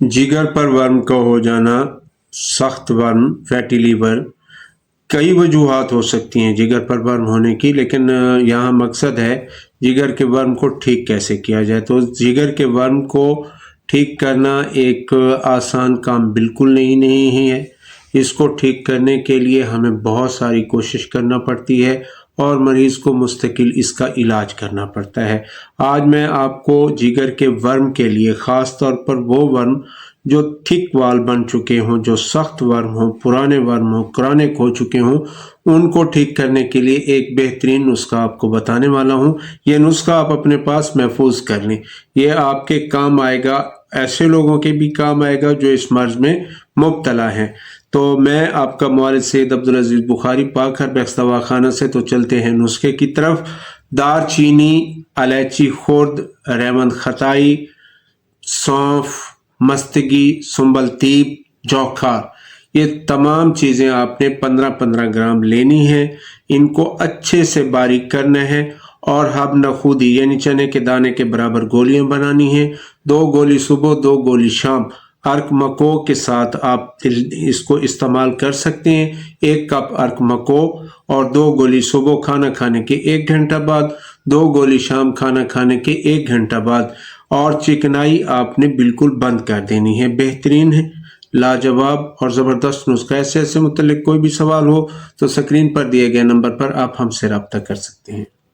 जिगर पर वर्म का हो जाना, सख्त वर्म, फैटी लीवर, कई वजूहात हो सकती हैं जिगर पर वर्म होने की, लेकिन यहाँ मकसद है जिगर के वर्म को ठीक कैसे किया जाए। तो जिगर के वर्म को ठीक करना एक आसान काम बिल्कुल नहीं है। इसको ठीक करने के लिए हमें बहुत सारी कोशिश करना पड़ती है और मरीज़ को मुस्तकिल इसका इलाज करना पड़ता है। आज मैं आपको जिगर के वर्म के लिए, ख़ास तौर पर वो वर्म जो थिक वाल बन चुके हों, जो सख्त वर्म हों, पुराने वर्म हों, क्रॉनिक हो चुके हों, उनको ठीक करने के लिए एक बेहतरीन नुस्खा आपको बताने वाला हूँ। ये नुस्खा आप अपने पास महफूज कर लें। ये आपके काम आएगा, ऐसे लोगों के भी काम आएगा जो इस मर्ज में मुब्तला हैं। तो मैं आपका मुआलिज सैयद अब्दुल अजीज़ बुखारी, पाक हर्ब दवाखाना से। तो चलते हैं नुस्खे की तरफ। दार चीनी, इलायची खुर्द, रेवंद खताई, सौंफ, मस्तगी, सुंबल तीब, जौखार, ये तमाम चीज़ें आपने 15-15 ग्राम लेनी है। इनको अच्छे से बारीक करना है और हब नखूदी यानी चने के दाने के बराबर गोलियां बनानी हैं। 2 गोली सुबह, 2 गोली शाम। अर्क मको के साथ आप इसको इस्तेमाल कर सकते हैं। 1 कप अर्क मको और 2 गोली सुबह खाना खाने के 1 घंटा बाद, 2 गोली शाम खाना खाने के 1 घंटा बाद। और चिकनाई आपने बिल्कुल बंद कर देनी है। बेहतरीन है, लाजवाब और ज़बरदस्त नुस्खा। ऐसे मुतल्लिक कोई भी सवाल हो तो स्क्रीन पर दिए गए नंबर पर आप हमसे रब्ता कर सकते हैं।